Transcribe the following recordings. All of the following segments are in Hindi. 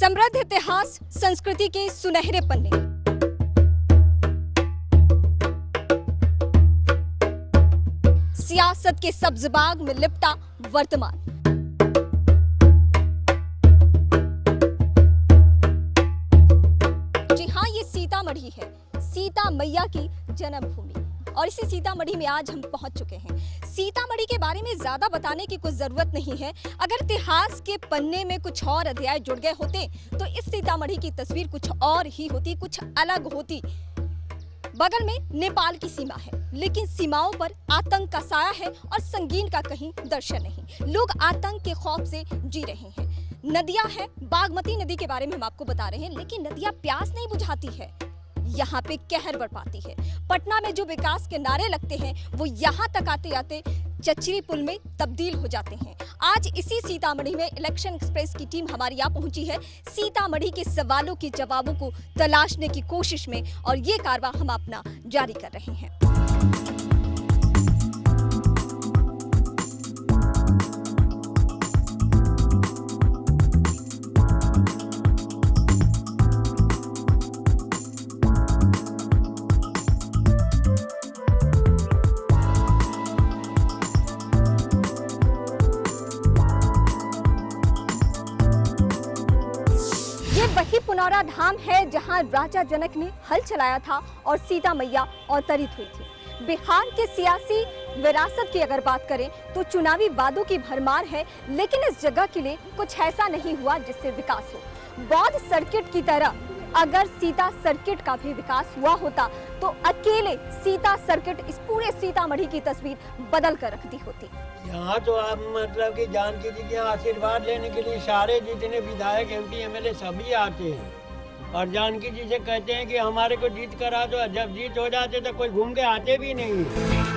समृद्ध इतिहास, संस्कृति के सुनहरे पन्ने। सियासत के सब्ज बाग में लिपटा वर्तमान। जी हाँ, ये सीतामढ़ी है, सीता मैया की जन्मभूमि। और इसी सीतामढ़ी में आज हम पहुंच चुके हैं। सीतामढ़ी के बारे में ज्यादा बताने की कुछ जरूरत नहीं है। अगर इतिहास के पन्ने में कुछ और अध्याय जुड़ गए होते तो इस सीतामढ़ी की तस्वीर कुछ और ही होती, कुछ अलग होती। बगल में नेपाल की सीमा है, लेकिन सीमाओं पर आतंक का साया है और संगीन का कहीं दर्शन नहीं। लोग आतंक के खौफ से जी रहे हैं। नदियां हैं, बागमती नदी के बारे में हम आपको बता रहे हैं, लेकिन नदियां प्यास नहीं बुझाती है, यहाँ पे कहर बरपाती है। पटना में जो विकास के नारे लगते हैं वो यहाँ तक आते आते चचरी पुल में तब्दील हो जाते हैं। आज इसी सीतामढ़ी में इलेक्शन एक्सप्रेस की टीम हमारी यहाँ पहुंची है, सीतामढ़ी के सवालों के जवाबों को तलाशने की कोशिश में, और ये कारवां हम अपना जारी कर रहे हैं। वही पुनौरा धाम है जहां राजा जनक ने हल चलाया था और सीता मैया अवतरित हुई थी। बिहार के सियासी विरासत की अगर बात करें तो चुनावी वादों की भरमार है, लेकिन इस जगह के लिए कुछ ऐसा नहीं हुआ जिससे विकास हो। बौद्ध सर्किट की तरह अगर सीता सर्किट का भी विकास हुआ होता तो अकेले सीता सर्किट इस पूरे सीतामढ़ी की तस्वीर बदल कर रख दी होती। यहाँ तो आप मतलब कि जानकी जी के आशीर्वाद लेने के लिए सारे जितने विधायक MP MLA सभी आते हैं और जानकी जी से कहते हैं कि हमारे को जीत करा दो। जब जीत हो जाते तो कोई घूम के आते भी नहीं।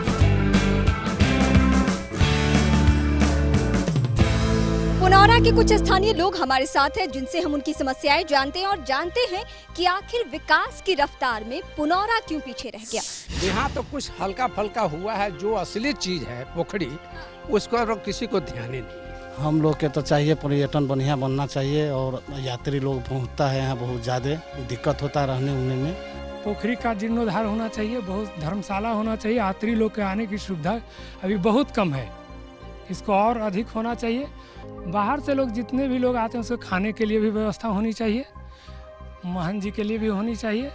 पुनौरा के कुछ स्थानीय लोग हमारे साथ हैं जिनसे हम उनकी समस्याएं जानते हैं और जानते हैं कि आखिर विकास की रफ्तार में पुनौरा क्यों पीछे रह गया। यहाँ तो कुछ हल्का फल्का हुआ है, जो असली चीज है पोखड़ी उसको किसी को ध्यान ही नहीं। हम लोग के तो चाहिए पर्यटन बढ़िया बनना चाहिए और यात्री लोग पहुँचता है यहाँ, बहुत ज़्यादा दिक्कत होता है रहने उहने में। पोखरी का जीर्णोद्धार होना चाहिए, बहुत धर्मशाला होना चाहिए। यात्री लोग के आने की सुविधा अभी बहुत कम है, इसको और अधिक होना चाहिए। बाहर से लोग जितने भी लोग आते हैं उसको खाने के लिए भी व्यवस्था होनी चाहिए, महन जी के लिए भी होनी चाहिए।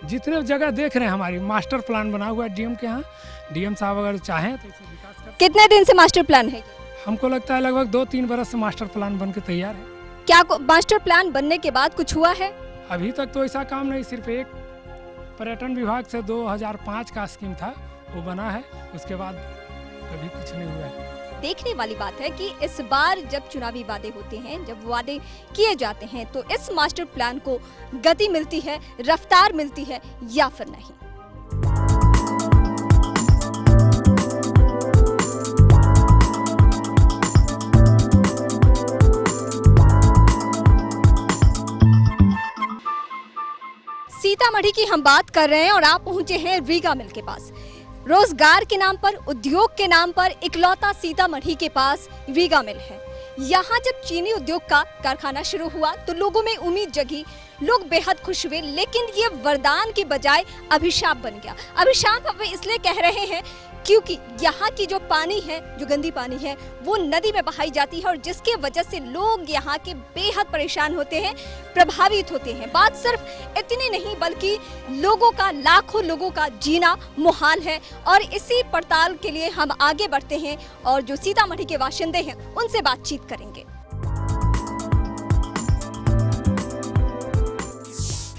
जितने जगह देख रहे हैं हमारी मास्टर प्लान बना हुआ है DM के यहाँ, DM साहब अगर चाहें तो इसे विकास कर। कितने दिन से मास्टर प्लान है? हमको लगता है लगभग 2-3 बरस से मास्टर प्लान बन के तैयार है। क्या मास्टर प्लान बनने के बाद कुछ हुआ है? अभी तक तो ऐसा काम नहीं, सिर्फ एक पर्यटन विभाग से 2005 का स्कीम था वो बना है, उसके बाद कभी कुछ नहीं हुआ है। देखने वाली बात है कि इस बार जब चुनावी वादे होते हैं, जब वादे किए जाते हैं तो इस मास्टर प्लान को गति मिलती है, रफ्तार मिलती है या फिर नहीं। सीतामढ़ी की हम बात कर रहे हैं और आप पहुंचे हैं रीगा मिल के पास। रोजगार के नाम पर, उद्योग के नाम पर इकलौता सीतामढ़ी के पास रीगा मिल है। यहाँ जब चीनी उद्योग का कारखाना शुरू हुआ तो लोगों में उम्मीद जगी, लोग बेहद खुश हुए, लेकिन ये वरदान की बजाय अभिशाप बन गया। अभिशाप अब इसलिए कह रहे हैं क्योंकि यहाँ की जो पानी है, जो गंदी पानी है, वो नदी में बहाई जाती है और जिसके वजह से लोग यहाँ के बेहद परेशान होते हैं, प्रभावित होते हैं। बात सिर्फ इतनी नहीं बल्कि लोगों का, लाखों लोगों का जीना मुहाल है। और इसी पड़ताल के लिए हम आगे बढ़ते हैं और जो सीतामढ़ी के बाशिंदे हैं उनसे बातचीत करेंगे।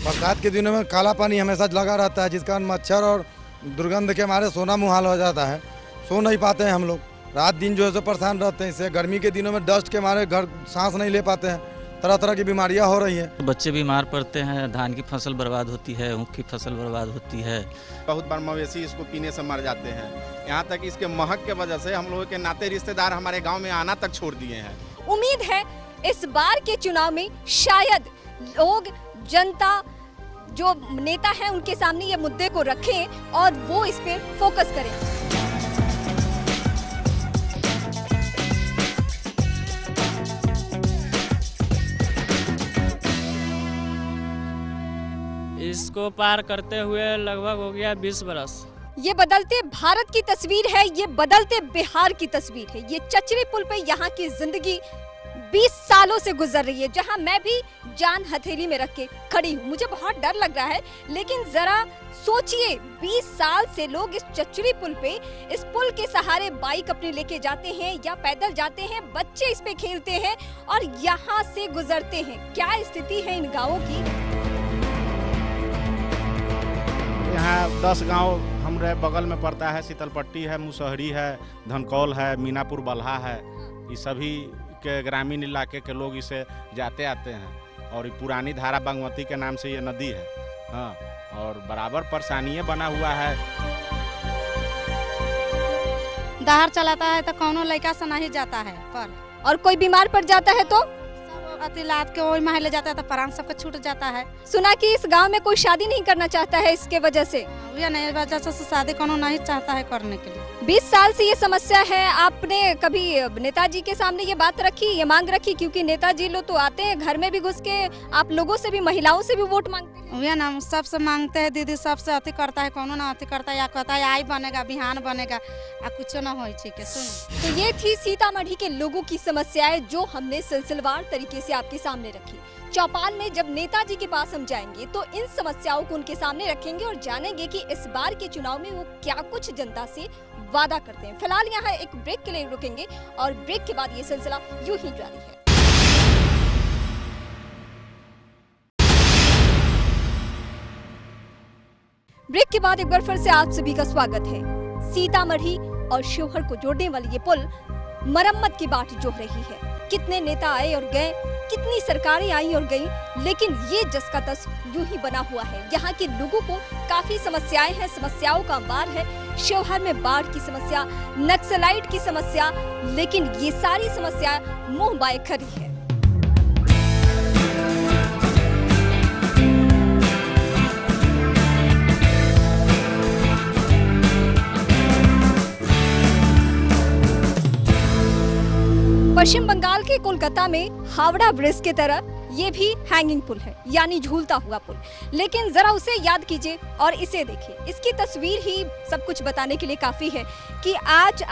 बरसात के दिनों में काला पानी हमेशा लगा रहता है, जिस कारण मच्छर और दुर्गंध के मारे सोना मुहाल हो जाता है। सो नहीं पाते हैं हम लोग, रात दिन जो है सो परेशान रहते हैं इससे। गर्मी के दिनों में डस्ट के मारे घर सांस नहीं ले पाते हैं, तरह तरह की बीमारियां हो रही हैं। बच्चे बीमार पड़ते हैं, धान की फसल बर्बाद होती है, ऊख की फसल बर्बाद होती है। बहुत बार मवेशी इसको पीने से मर जाते हैं। यहाँ तक इसके महक के वजह से हम लोगों के नाते रिश्तेदार हमारे गाँव में आना तक छोड़ दिए हैं। उम्मीद है इस बार के चुनाव में शायद लोग, जनता, जो नेता हैं उनके सामने ये मुद्दे को रखें और वो इस पे फोकस करें। इसको पार करते हुए लगभग हो गया 20 बरस। ये बदलते भारत की तस्वीर है, ये बदलते बिहार की तस्वीर है। ये चचरी पुल पे यहाँ की जिंदगी 20 सालों से गुजर रही है, जहाँ मैं भी जान हथेली में रख के खड़ी हूँ। मुझे बहुत डर लग रहा है, लेकिन जरा सोचिए 20 साल से लोग इस चचरी पुल पे, इस पुल के सहारे बाइक अपने लेके जाते हैं या पैदल जाते हैं, बच्चे इस पे खेलते हैं और यहाँ से गुजरते हैं। क्या स्थिति है इन गाँवों की? यहाँ 10 गांव हमारे बगल में पड़ता है। शीतलपट्टी है, मुसहरी है, धनकौल है, मीनापुर बल्हा है। ये सभी के ग्रामीण इलाके के लोग इसे जाते आते हैं और ये पुरानी धारा बागमती के नाम से ये नदी है। हाँ, और बराबर परेशानियाँ बना हुआ है। दहाड़ चलाता है तो कौनो लड़का से नहीं जाता है पर, और कोई बीमार पड़ जाता है तो अति लाद के वही महल जाता है तो प्राण सबका छूट जाता है। सुना कि इस गांव में कोई शादी नहीं करना चाहता है इसके वजह से। ये नहीं वजह से शादी कोनो नहीं चाहता है करने के लिए। 20 साल से ये समस्या है। आपने कभी नेताजी के सामने ये बात रखी, ये मांग रखी? क्योंकि नेताजी लोग तो आते हैं घर में भी घुस के, आप लोगों से भी, महिलाओं से भी वोट मांगते हैं। ये ना सबसे मांगते हैं, दीदी सबसे अति करता है, कोनो ना अति करता है, या कहता है आई बनेगा बिहान बनेगा आ कुछ ना हो। सुन, तो ये थी सीतामढ़ी के लोगों की समस्याएं जो हमने सिलसिलेवार तरीके से आपके सामने रखी। चौपाल में जब नेताजी के पास हम जाएंगे तो इन समस्याओं को उनके सामने रखेंगे और जानेंगे कि इस बार के चुनाव में वो क्या कुछ जनता से वादा करते हैं। फिलहाल यहाँ एक ब्रेक के लिए रुकेंगे और ब्रेक के बाद ये सिलसिला यूं ही जारी है। ब्रेक के बाद एक बार फिर से आप सभी का स्वागत है। सीतामढ़ी और शिवहर को जोड़ने वाली ये पुल मरम्मत की बाट जोड़ रही है। कितने नेता आए और गए, कितनी सरकारें आई और गई, लेकिन ये जस का तस यूं ही बना हुआ है। यहाँ के लोगों को काफी समस्याएं हैं, समस्याओं का अंबार है। शिवहर में बाढ़ की समस्या, नक्सलाइट की समस्या, लेकिन ये सारी समस्या मुंह बाए खड़ी है। पश्चिम बंगाल के कोलकाता में हावड़ा ब्रिज की तरह ये भी हैंगिंग पुल है, यानी झूलता हुआ पुल। लेकिन जरा उसे याद कीजिए और इसे देखिए। इसकी तस्वीर ही सब कुछ बताने के लिए काफी है कि आज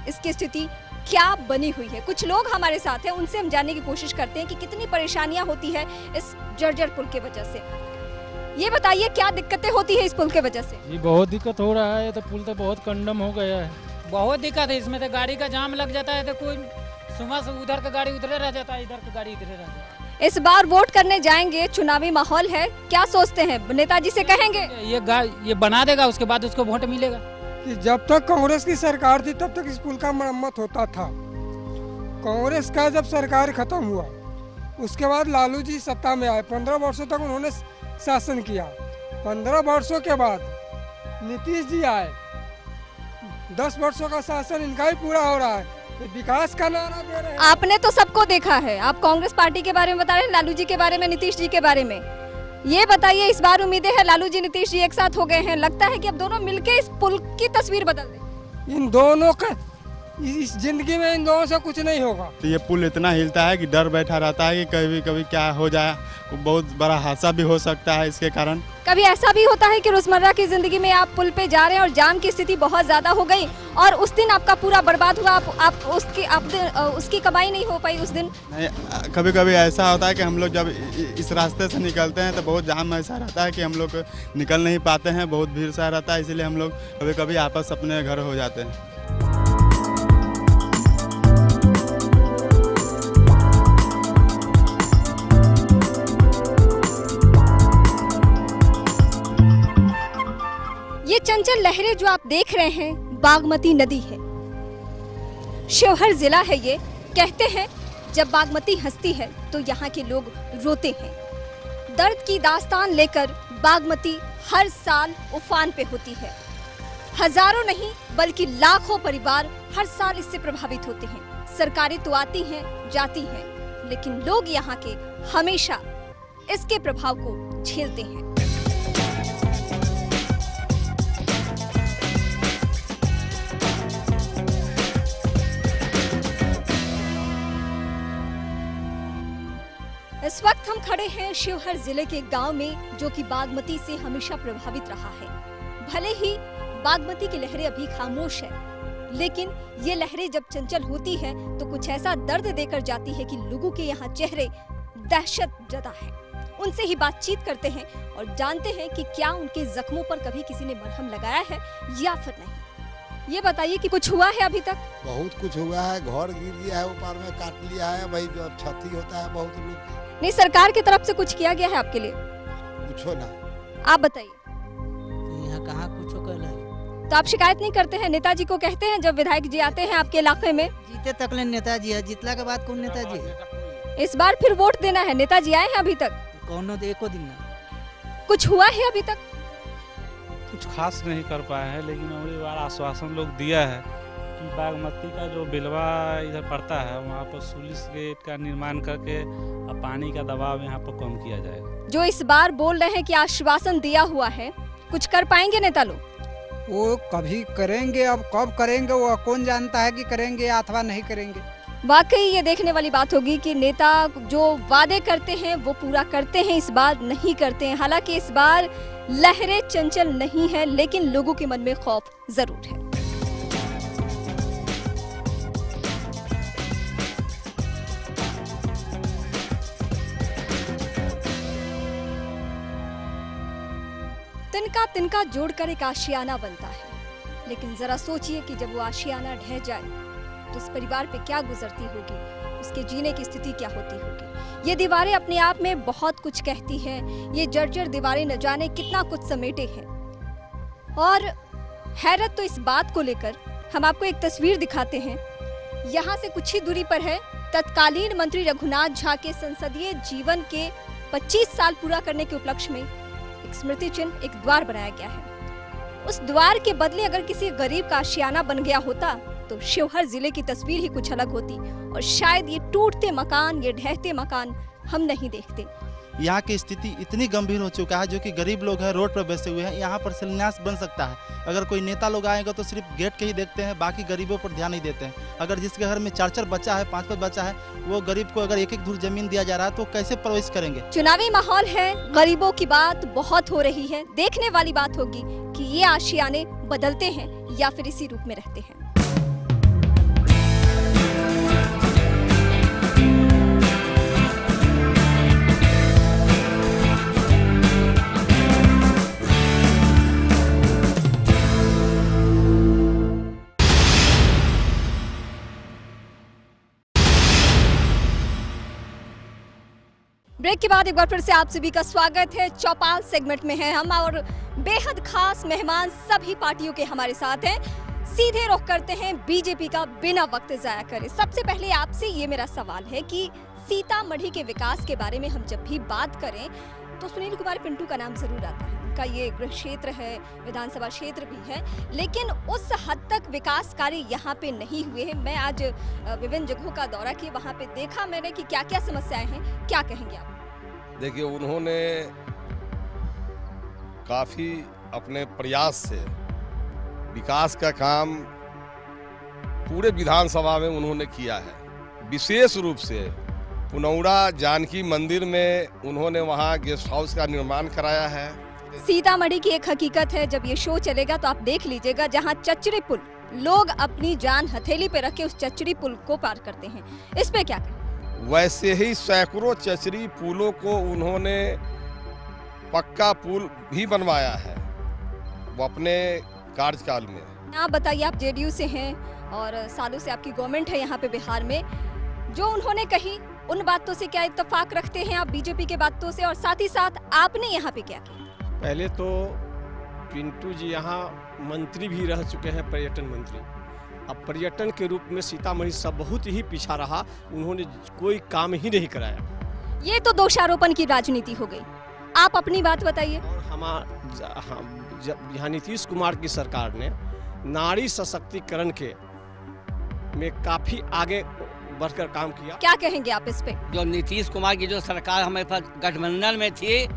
इसकी स्थिति क्या बनी हुई है। कुछ लोग हमारे साथ हैं, उनसे हम जानने की कोशिश करते हैं कि कितनी परेशानियां होती है इस जर्जर पुल के वजह से। ये बताइए क्या दिक्कतें होती है इस पुल के वजह से? ये बहुत दिक्कत हो रहा है, ये तो पुल तो बहुत कंडम हो गया है। बहुत दिक्कत है इसमें, तो गाड़ी का जाम लग जाता है, तो कोई सुबह से उधर का गाड़ी उधर रह जाता है, इधर का गाड़ी इधर रह जाता है। इस बार वोट करने जाएंगे, चुनावी माहौल है, क्या सोचते हैं? नेताजी से कहेंगे ये बना देगा, उसके बाद उसको वोट मिलेगा। कि जब तक कांग्रेस की सरकार थी तब तक इस पुल का मरम्मत होता था। कांग्रेस का जब सरकार खत्म हुआ उसके बाद लालू जी सत्ता में आए, 15 वर्षों तक उन्होंने शासन किया। 15 वर्षों के बाद नीतीश जी आए, 10 वर्षों का शासन इनका ही पूरा हो रहा है। विकास का नारा दे रहे हैं। आपने तो सबको देखा है, आप कांग्रेस पार्टी के बारे में बता रहे हैं, लालू जी के बारे में, नीतीश जी के बारे में। ये बताइए, इस बार उम्मीदें हैं, लालू जी नीतीश जी एक साथ हो गए हैं, लगता है कि अब दोनों मिलके इस पुल की तस्वीर बदल दें। इन दोनों का इस जिंदगी में इन दोनों से कुछ नहीं होगा। तो ये पुल इतना हिलता है कि डर बैठा रहता है कि कभी कभी क्या हो जाए, बहुत बड़ा हादसा भी हो सकता है इसके कारण। कभी ऐसा भी होता है कि रोजमर्रा की जिंदगी में आप पुल पे जा रहे हैं और जाम की स्थिति बहुत ज्यादा हो गई और उस दिन आपका पूरा बर्बाद हुआ, आप उसकी कमाई नहीं हो पाई उस दिन? नहीं, कभी कभी ऐसा होता है कि हम लोग जब इस रास्ते से निकलते हैं तो बहुत जाम ऐसा रहता है कि हम लोग निकल नहीं पाते हैं, बहुत भीड़ सा रहता है, इसलिए हम लोग कभी कभी आपस अपने घर हो जाते हैं। ये चंचल लहरें जो आप देख रहे हैं बागमती नदी है, शिवहर जिला है ये। कहते हैं जब बागमती हंसती है तो यहाँ के लोग रोते हैं। दर्द की दास्तान लेकर बागमती हर साल उफान पे होती है। हजारों नहीं बल्कि लाखों परिवार हर साल इससे प्रभावित होते हैं। सरकारें तो आती हैं जाती हैं, लेकिन लोग यहाँ के हमेशा इसके प्रभाव को झेलते हैं। इस वक्त हम हम खड़े हैं शिवहर जिले के गांव में, जो कि बागमती से हमेशा प्रभावित रहा है। भले ही बागमती की लहरें अभी खामोश है, लेकिन ये लहरें जब चंचल होती है तो कुछ ऐसा दर्द देकर जाती है कि लोगों के यहाँ चेहरे दहशत जता है। उनसे ही बातचीत करते हैं और जानते हैं कि क्या उनके जख्मों पर कभी किसी ने मरहम लगाया है या फिर नहीं। ये बताइए कि कुछ हुआ है अभी तक? बहुत कुछ हुआ है, घर गिर गया है, ऊपर में काट लिया है, भाई जो क्षति होता है बहुत लोग। नहीं, सरकार की तरफ से कुछ किया गया है आपके लिए? पूछो ना, आप बताइए। यहाँ कहाँ कुछ कर रहे हैं? तो आप शिकायत नहीं करते हैं? नेताजी को कहते हैं जब विधायक जी आते हैं आपके इलाके में? जीते तक ले नेताजी है, जीतला के बाद कौन नेताजी है? इस बार फिर वोट देना है, नेताजी आए हैं अभी तक? कौन एको दिन ना। कुछ हुआ है अभी तक? कुछ खास नहीं कर पाए हैं, लेकिन अगली बार आश्वासन लोग दिया है कि बागमती का जो बिलवा इधर पड़ता है वहाँ पर स्लूइस गेट का निर्माण करके पानी का दबाव यहाँ पर कम किया जाएगा। जो इस बार बोल रहे हैं कि आश्वासन दिया हुआ है, कुछ कर पाएंगे नेता लोग? वो कभी करेंगे, अब कब करेंगे वो कौन जानता है कि करेंगे अथवा नहीं करेंगे। वाकई ये देखने वाली बात होगी कि नेता जो वादे करते हैं वो पूरा करते हैं, इस बार नहीं करते हैं। हालांकि इस बार लहरें चंचल नहीं है, लेकिन लोगों के मन में खौफ जरूर है। तिनका तिनका जोड़कर एक आशियाना बनता है, लेकिन जरा सोचिए कि जब वो आशियाना ढह जाए तो उस परिवार पे क्या गुजरती होगी, उसके जीने की स्थिति क्या होती होगी। ये दीवारें अपने आप में बहुत कुछ कहती हैं। ये जर्जर दीवारें न जाने कितना कुछ समेटे हैं। और हैरत तो इस बात को लेकर हम आपको एक तस्वीर दिखाते हैं। यहाँ से कुछ ही दूरी पर है तत्कालीन मंत्री रघुनाथ झा के संसदीय जीवन के 25 साल पूरा करने के उपलक्ष्य में एक स्मृति चिन्ह, एक द्वार बनाया गया है। उस द्वार के बदले अगर किसी गरीब का आशियाना बन गया होता तो शिवहर जिले की तस्वीर ही कुछ अलग होती और शायद ये टूटते मकान, ये ढहते मकान हम नहीं देखते। यहाँ की स्थिति इतनी गंभीर हो चुका है, जो कि गरीब लोग हैं रोड पर बैठे हुए हैं। यहाँ पर शिलान्यास बन सकता है। अगर कोई नेता लोग आएगा तो सिर्फ गेट के ही देखते हैं, बाकी गरीबों पर ध्यान नहीं देते हैं। अगर जिसके घर में 4-4 बच्चा है, 5-5 बच्चा है, वो गरीब को अगर 1-1 धूर जमीन दिया जा रहा है तो कैसे प्रवेश करेंगे? चुनावी माहौल है, गरीबों की बात बहुत हो रही है। देखने वाली बात होगी कि ये आशियाने बदलते हैं या फिर इसी रूप में रहते हैं। ब्रेक के बाद एक बार फिर से आप सभी का स्वागत है। चौपाल सेगमेंट में है हम और बेहद खास मेहमान सभी पार्टियों के हमारे साथ हैं। सीधे रुख करते हैं बीजेपी का बिना वक्त जाया करे। सबसे पहले आपसे ये मेरा सवाल है कि सीतामढ़ी के विकास के बारे में हम जब भी बात करें तो सुनील कुमार पिंटू का नाम जरूर आता है। उनका ये गृह क्षेत्र है, विधानसभा क्षेत्र भी है, लेकिन उस हद तक विकास कार्य यहाँ पे नहीं हुए हैं। मैं आज विभिन्न जगहों का दौरा किया, वहाँ पे देखा मैंने कि क्या क्या समस्याएं हैं। क्या कहेंगे आप? देखिए, उन्होंने काफ़ी अपने प्रयास से विकास का काम पूरे विधानसभा में उन्होंने किया है। विशेष रूप से पुनौरा जानकी मंदिर में उन्होंने वहाँ गेस्ट हाउस का निर्माण कराया है। सीतामढ़ी की एक हकीकत है, जब ये शो चलेगा तो आप देख लीजिएगा, जहाँ चचरी पुल लोग अपनी जान हथेली पे रख के उस चचरी पुल को पार करते हैं। इस पे क्या कहें? वैसे ही सैकड़ों चचरी पुलों को उन्होंने पक्का पुल भी बनवाया है वो अपने कार्यकाल में। आप बताइए, आप जेडीयू से हैं और सालों से आपकी गवर्नमेंट है यहाँ पे बिहार में, जो उन्होंने कही उन बातों से क्या इत्तेफाक रखते हैं आप बीजेपी के बातों से, और साथ ही साथ आपने यहाँ पे क्या किया? पहले तो पिंटू जी यहाँ मंत्री भी रह चुके हैं, पर्यटन मंत्री। अब पर्यटन के रूप में सीतामढ़ी सब बहुत ही पीछा रहा, उन्होंने कोई काम ही नहीं कराया। ये तो दोषारोपण की राजनीति हो गई। आप अपनी बात बताइए। और यहाँ नीतीश कुमार की सरकार ने नारी सशक्तिकरण के में काफी आगे बढ़कर काम किया। क्या कहेंगे आप इस पे? जो नीतीश कुमार की जो सरकार हमारे पास गठबंधन में थी,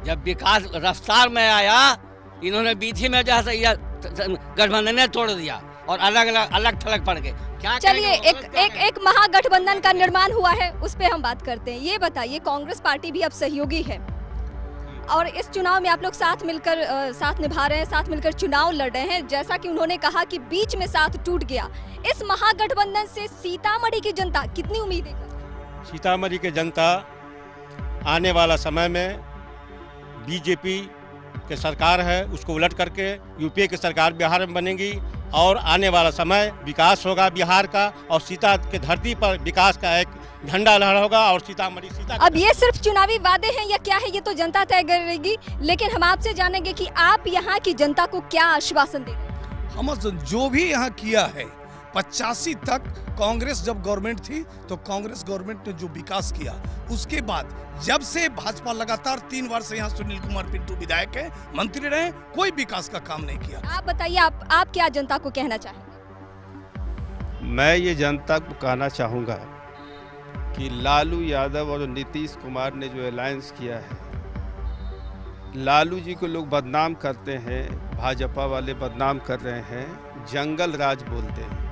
जब विकास रफ्तार में आया, इन्होंने बीच में जो है गठबंधन ने तोड़ दिया। और अलग थलग पड़ गए। क्या चलिए करेंगे? एक महागठबंधन का निर्माण हुआ है, उस पे हम बात करते हैं। ये बताइए, कांग्रेस पार्टी भी अब सहयोगी है और इस चुनाव में आप लोग साथ निभा रहे हैं, साथ मिलकर चुनाव लड़ रहे हैं। जैसा कि उन्होंने कहा कि बीच में साथ टूट गया, इस महागठबंधन से सीतामढ़ी की जनता कितनी उम्मीदें कर? सीतामढ़ी की जनता आने वाला समय में बीजेपी के सरकार है उसको उलट करके यूपीए की सरकार बिहार में बनेगी और आने वाला समय विकास होगा बिहार का और सीता के धरती पर विकास का एक झंडा लहरा होगा और सीतामढ़ी अब ये सिर्फ चुनावी वादे हैं या क्या है, ये तो जनता तय करेगी। लेकिन हम आपसे जानेंगे कि आप यहाँ की जनता को क्या आश्वासन दे रहे हैं? हम जो भी यहाँ किया है 85 तक कांग्रेस जब गवर्नमेंट थी तो कांग्रेस गवर्नमेंट ने जो विकास किया, उसके बाद जब से भाजपा लगातार 3 वर्ष यहाँ सुनील कुमार पिंटू विधायक है, मंत्री रहे, कोई विकास का काम नहीं किया। आप बताइए, आप क्या जनता को कहना चाहेंगे? मैं ये जनता को कहना चाहूँगा कि लालू यादव और नीतीश कुमार ने जो अलायंस किया है, लालू जी को लोग बदनाम करते हैं, भाजपा वाले बदनाम कर रहे हैं, जंगल राज बोलते हैं,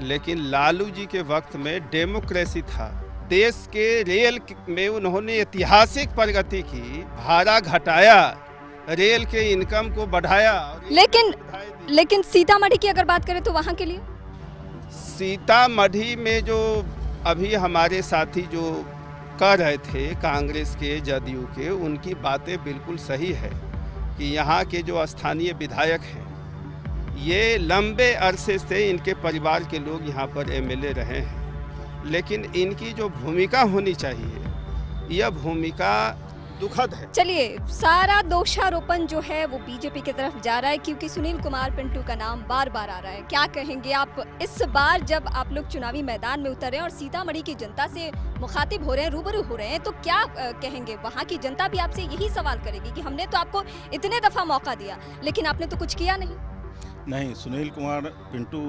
लेकिन लालू जी के वक्त में डेमोक्रेसी था। देश के रेल में उन्होंने ऐतिहासिक प्रगति की, भाड़ा घटाया, रेल के इनकम को बढ़ाया। लेकिन सीतामढ़ी की अगर बात करें तो वहाँ के लिए सीतामढ़ी में जो अभी हमारे साथी जो कर रहे थे कांग्रेस के, जदयू के, उनकी बातें बिल्कुल सही है कि यहाँ के जो स्थानीय विधायक हैं ये लंबे अरसे से इनके परिवार के लोग यहाँ पर एमएलए रहे हैं, लेकिन इनकी जो भूमिका होनी चाहिए यह भूमिका दुखद है। चलिए, सारा दोषारोपण जो है वो बीजेपी की तरफ जा रहा है क्योंकि सुनील कुमार पिंटू का नाम बार बार आ रहा है। क्या कहेंगे आप इस बार जब आप लोग चुनावी मैदान में उतर रहे हैं और सीतामढ़ी की जनता से मुखातिब हो रहे हैं, रूबरू हो रहे हैं, तो क्या कहेंगे? वहाँ की जनता भी आपसे यही सवाल करेगी कि हमने तो आपको इतने दफा मौका दिया लेकिन आपने तो कुछ किया नहीं। सुनील कुमार पिंटू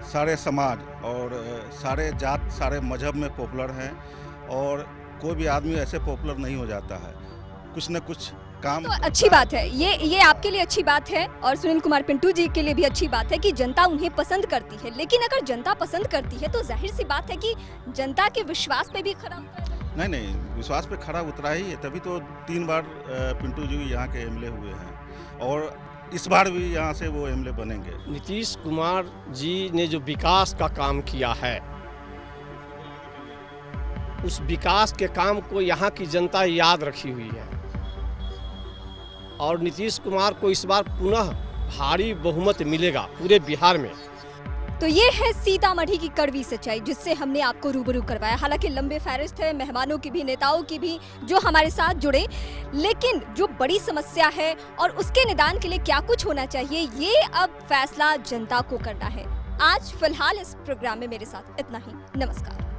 सारे समाज और सारे जात, सारे मजहब में पॉपुलर हैं और कोई भी आदमी ऐसे पॉपुलर नहीं हो जाता है, कुछ न कुछ काम। तो अच्छी बात है, ये आपके लिए अच्छी बात है और सुनील कुमार पिंटू जी के लिए भी अच्छी बात है कि जनता उन्हें पसंद करती है। लेकिन अगर जनता पसंद करती है तो जाहिर सी बात है कि जनता के विश्वास पे भी खरा उतरा। नहीं, विश्वास पे खरा उतरा ही है, तभी तो 3 बार पिंटू जी यहाँ के एमएलए हुए हैं और इस बार भी यहाँ से वो एमएलए बनेंगे। नीतीश कुमार जी ने जो विकास का काम किया है, उस विकास के काम को यहाँ की जनता याद रखी हुई है और नीतीश कुमार को इस बार पुनः भारी बहुमत मिलेगा पूरे बिहार में। तो ये है सीतामढ़ी की कड़वी सच्चाई जिससे हमने आपको रूबरू करवाया। हालांकि लंबे फहरिस्त है मेहमानों की भी, नेताओं की भी जो हमारे साथ जुड़े, लेकिन जो बड़ी समस्या है और उसके निदान के लिए क्या कुछ होना चाहिए ये अब फैसला जनता को करना है। आज फिलहाल इस प्रोग्राम में मेरे साथ इतना ही। नमस्कार।